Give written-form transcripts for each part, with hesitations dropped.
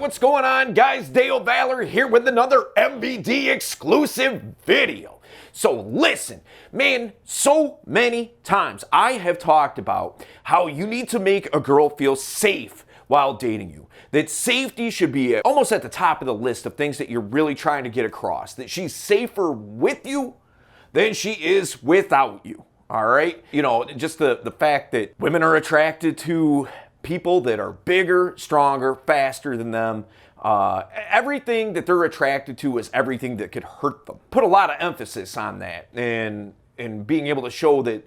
what's going on, guys? Dale Valor here with another MVD exclusive video. So listen, man, so many times I have talked about how you need to make a girl feel safe while dating you. That safety should be almost at the top of the list of things that you're really trying to get across. That she's safer with you than she is without you. All right? You know, just the fact that women are attracted to people that are bigger, stronger, faster than them. Everything that they're attracted to is everything that could hurt them. Put a lot of emphasis on that and being able to show that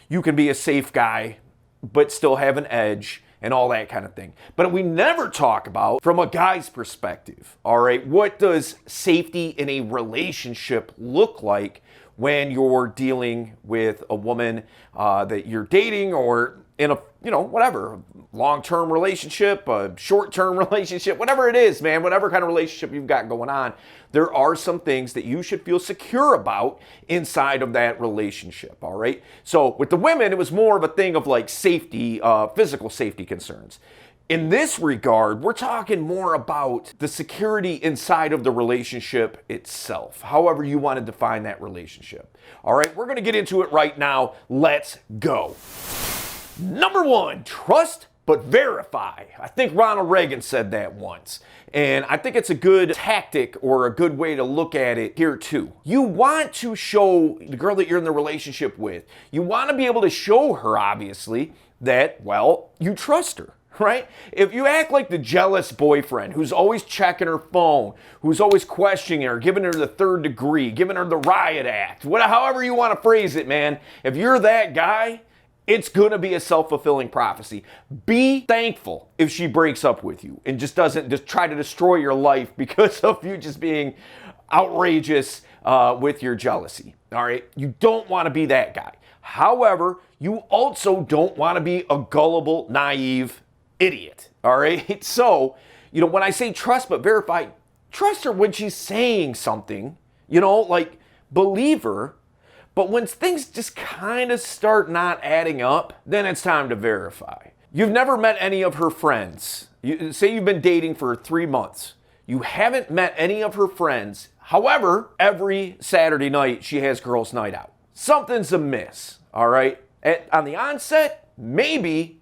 you can be a safe guy but still have an edge and all that kind of thing. But we never talk about from a guy's perspective, all right? What does safety in a relationship look like when you're dealing with a woman that you're dating or in a, whatever, long-term relationship, a short-term relationship, whatever it is, man, whatever kind of relationship you've got going on, there are some things that you should feel secure about inside of that relationship, all right? So with the women, it was more of a thing of like safety, physical safety concerns. In this regard, we're talking more about the security inside of the relationship itself, however you want to define that relationship. All right, we're going to get into it right now. Let's go. Number one, trust but verify. I think Ronald Reagan said that once. And I think it's a good tactic or a good way to look at it here too. You want to show the girl that you're in the relationship with, you want to be able to show her, obviously, that, well, you trust her. Right? If you act like the jealous boyfriend who's always checking her phone, who's always questioning her, giving her the third degree, giving her the riot act, however you want to phrase it, man, if you're that guy, it's going to be a self-fulfilling prophecy. Be thankful if she breaks up with you and just doesn't just try to destroy your life because of you just being outrageous with your jealousy. All right? You don't want to be that guy. However, you also don't want to be a gullible, naive idiot. All right? So, when I say trust but verify, trust her when she's saying something, like believe her. But when things just kind of start not adding up, then it's time to verify. You've never met any of her friends. Say you've been dating for 3 months. You haven't met any of her friends. However, every Saturday night she has girls' night out. Something's amiss, all right? On the onset, maybe,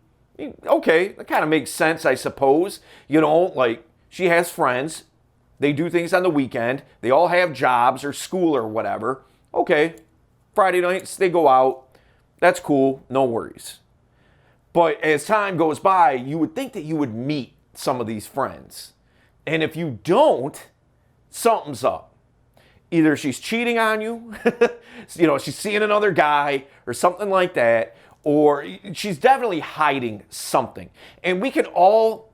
okay, that kind of makes sense, I suppose. Like she has friends. They do things on the weekend. They all have jobs or school or whatever. Okay. Friday nights, they go out. That's cool. No worries. But as time goes by, you would think that you would meet some of these friends. And if you don't, something's up. Either she's cheating on you, she's seeing another guy or something like that, or she's definitely hiding something. And we can all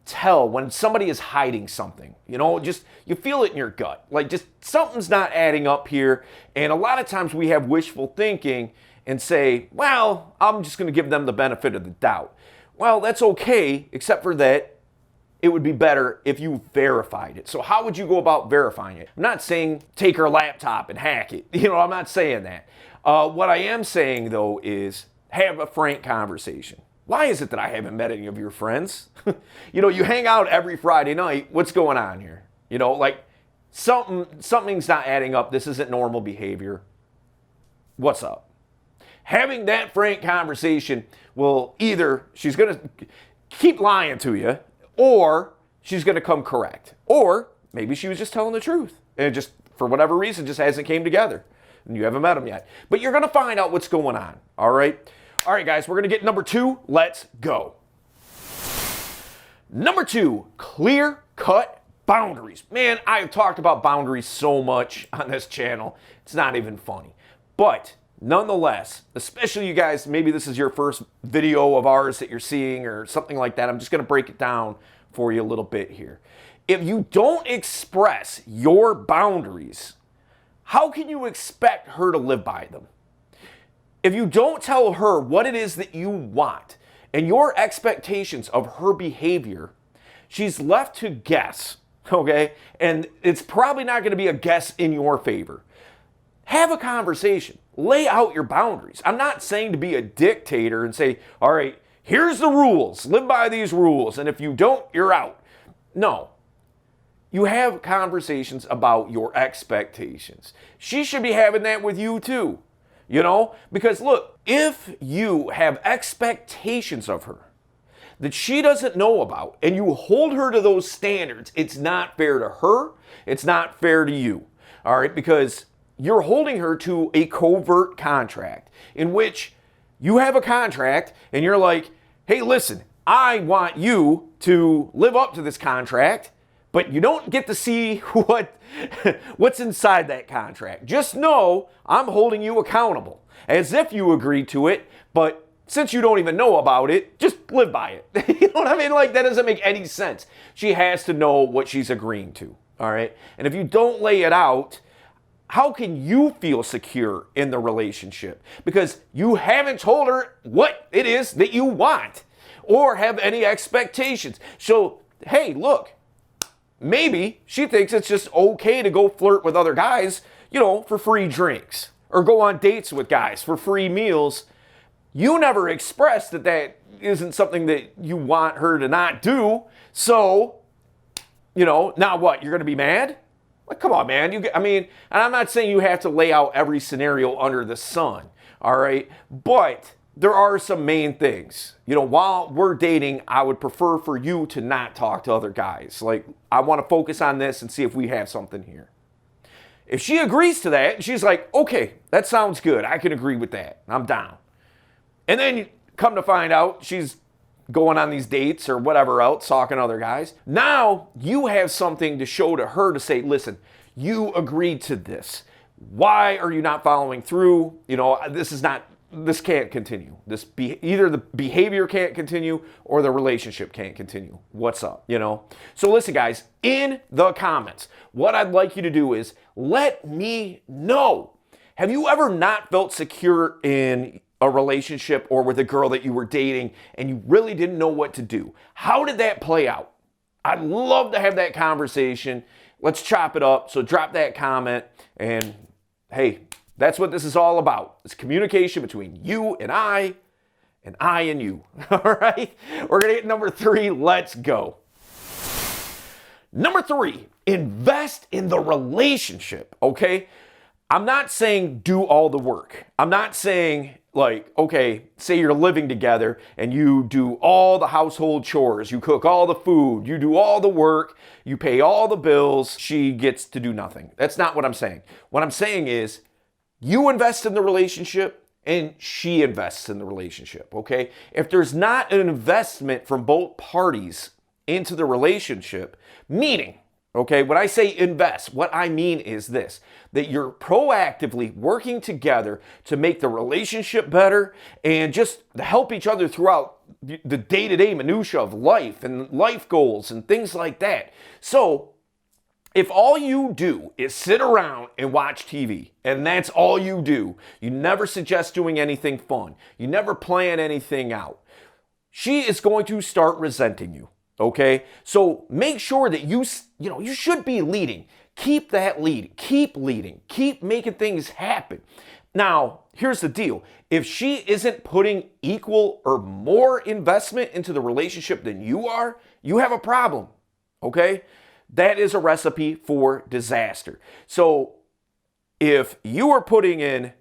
tell when somebody is hiding something, just you feel it in your gut, like just something's not adding up here. And a lot of times we have wishful thinking and say, well, I'm just going to give them the benefit of the doubt. Well, that's okay, except for that it would be better if you verified it. So how would you go about verifying it? I'm not saying take her laptop and hack it. I'm not saying that. What I am saying though is have a frank conversation. Why is it that I haven't met any of your friends? You hang out every Friday night. What's going on here? Like something's not adding up. This isn't normal behavior. What's up? Having that frank conversation will either she's going to keep lying to you or she's going to come correct. Or maybe she was just telling the truth and it just, for whatever reason, just hasn't came together and you haven't met them yet. But you're going to find out what's going on. All right? All right, guys, we're going to get number 2. Let's go. Number 2, clear-cut boundaries. Man, I've talked about boundaries so much on this channel. It's not even funny. But nonetheless, especially you guys, maybe this is your first video of ours that you're seeing or something like that. I'm just going to break it down for you a little bit here. If you don't express your boundaries, how can you expect her to live by them? If you don't tell her what it is that you want and your expectations of her behavior, she's left to guess, okay? And it's probably not going to be a guess in your favor. Have a conversation. Lay out your boundaries. I'm not saying to be a dictator and say, all right, here's the rules. Live by these rules. And if you don't, you're out. No. you have conversations about your expectations. She should be having that with you too, because look, if you have expectations of her that she doesn't know about and you hold her to those standards, it's not fair to her, it's not fair to you, all right? Because you're holding her to a covert contract in which you have a contract and you're like, hey, listen, I want you to live up to this contract, but you don't get to see what's inside that contract. Just know I'm holding you accountable as if you agreed to it, but since you don't even know about it, just live by it. You know what I mean? Like, that doesn't make any sense. She has to know what she's agreeing to, all right? And if you don't lay it out, how can you feel secure in the relationship? Because you haven't told her what it is that you want or have any expectations. So, hey, look, maybe she thinks it's just okay to go flirt with other guys, for free drinks or go on dates with guys for free meals. You never expressed that isn't something that you want her to not do. So, now what? You're going to be mad? Like, come on, man. And I'm not saying you have to lay out every scenario under the sun, all right? But there are some main things. While we're dating, I would prefer for you to not talk to other guys. Like, I want to focus on this and see if we have something here. If she agrees to that, and she's like, okay, that sounds good. I can agree with that. I'm down. And then you come to find out she's going on these dates or whatever else, talking to other guys. Now you have something to show to her to say, listen, you agreed to this. Why are you not following through? This can't continue. Either the behavior can't continue or the relationship can't continue. What's up, So listen, guys, in the comments, what I'd like you to do is let me know. Have you ever not felt secure in a relationship or with a girl that you were dating and you really didn't know what to do? How did that play out? I'd love to have that conversation. Let's chop it up. So drop that comment, and hey, that's what this is all about. It's communication between you and I and you. All right? We're going to hit number 3. Let's go. Number 3, invest in the relationship, okay? I'm not saying do all the work. I'm not saying, like, okay, say you're living together and you do all the household chores, you cook all the food, you do all the work, you pay all the bills, she gets to do nothing. That's not what I'm saying. What I'm saying is you invest in the relationship and she invests in the relationship, okay? If there's not an investment from both parties into the relationship, meaning, okay, when I say invest, what I mean is this, that you're proactively working together to make the relationship better and just help each other throughout the day-to-day minutia of life and life goals and things like that. So if all you do is sit around and watch TV, and that's all you do, you never suggest doing anything fun, you never plan anything out, she is going to start resenting you. Okay, so make sure that you should be leading. Keep that lead. Keep leading. Keep making things happen. Now, here's the deal. If she isn't putting equal or more investment into the relationship than you are, you have a problem. Okay, that is a recipe for disaster. So if you are putting in,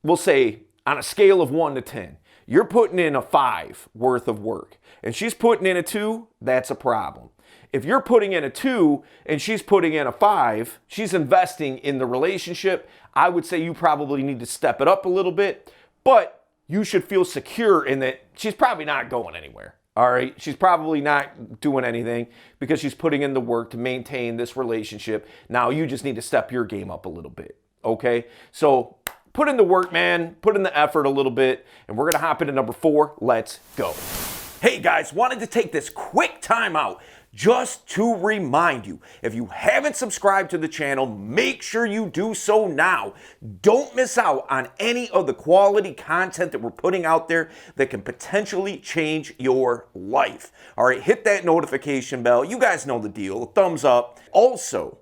we'll say on a scale of 1 to 10, you're putting in a 5 worth of work and she's putting in a 2, that's a problem. If you're putting in a 2 and she's putting in a 5, she's investing in the relationship. I would say you probably need to step it up a little bit, but you should feel secure in that she's probably not going anywhere. All right, she's probably not doing anything because she's putting in the work to maintain this relationship. Now you just need to step your game up a little bit, okay? So put in the work, man. Put in the effort a little bit. And we're going to hop into number 4. Let's go. Hey, guys, wanted to take this quick time out just to remind you, if you haven't subscribed to the channel, make sure you do so now. Don't miss out on any of the quality content that we're putting out there that can potentially change your life. All right, hit that notification bell. You guys know the deal. Thumbs up. Also,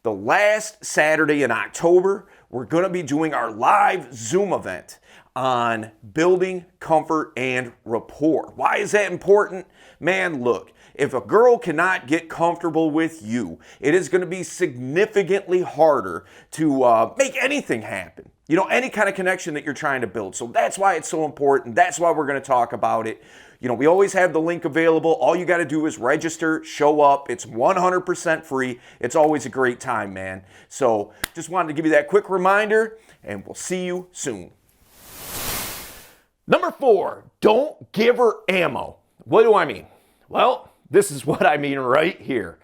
the last Saturday in October, we're going to be doing our live Zoom event on building comfort and rapport. Why is that important? Man, look, if a girl cannot get comfortable with you, it is going to be significantly harder to make anything happen. You know, any kind of connection that you're trying to build. So that's why it's so important. That's why we're going to talk about it. You know, we always have the link available. All you got to do is register, show up. It's 100% free. It's always a great time, man. So just wanted to give you that quick reminder, and we'll see you soon. Number 4, don't give her ammo. What do I mean? Well, this is what I mean right here.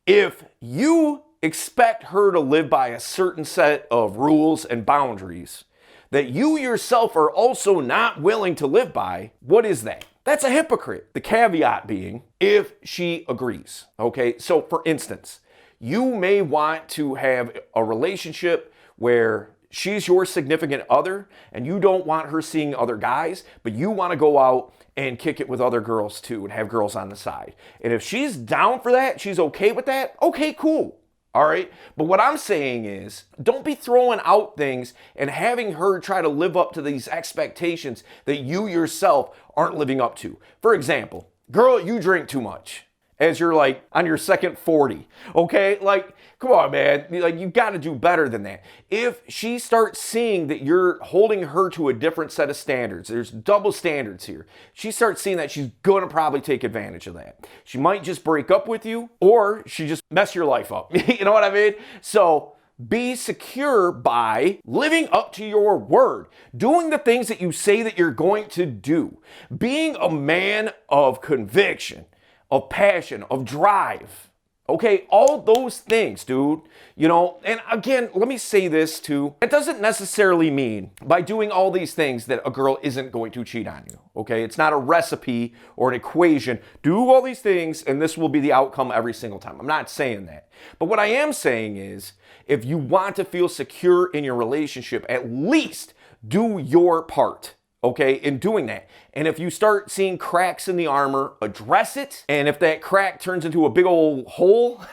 If you expect her to live by a certain set of rules and boundaries that you yourself are also not willing to live by, what is that? That's a hypocrite. The caveat being, if she agrees. Okay, so for instance, you may want to have a relationship where she's your significant other and you don't want her seeing other guys, but you want to go out and kick it with other girls too and have girls on the side. And if she's down for that, she's okay with that, okay, cool. All right. But what I'm saying is, don't be throwing out things and having her try to live up to these expectations that you yourself aren't living up to. For example, girl, you drink too much as you're like on your second 40. Okay. Like, come on, man. Like, you got to do better than that. If she starts seeing that you're holding her to a different set of standards, there's double standards here. She starts seeing that, she's going to probably take advantage of that. She might just break up with you, or she just mess your life up. You know what I mean? So be secure by living up to your word, doing the things that you say that you're going to do, being a man of conviction, of passion, of drive. Okay, all those things, dude, you know, and again, let me say this too. It doesn't necessarily mean by doing all these things that a girl isn't going to cheat on you, okay? It's not a recipe or an equation. Do all these things and this will be the outcome every single time. I'm not saying that. But what I am saying is, if you want to feel secure in your relationship, at least do your part. Okay, in doing that. And if you start seeing cracks in the armor, address it. And if that crack turns into a big old hole,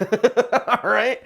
all right,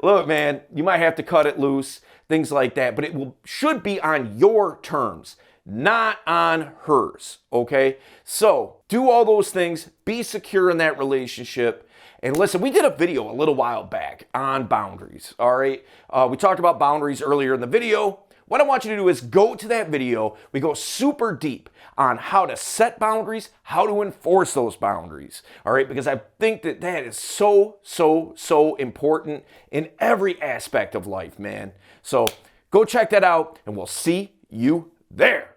look, man, you might have to cut it loose, things like that. But it should be on your terms, not on hers, okay? So do all those things, be secure in that relationship. And listen, we did a video a little while back on boundaries, all right? We talked about boundaries earlier in the video. What I want you to do is go to that video. We go super deep on how to set boundaries, how to enforce those boundaries, all right? Because I think that that is so, so, so important in every aspect of life, man. So go check that out, and we'll see you there.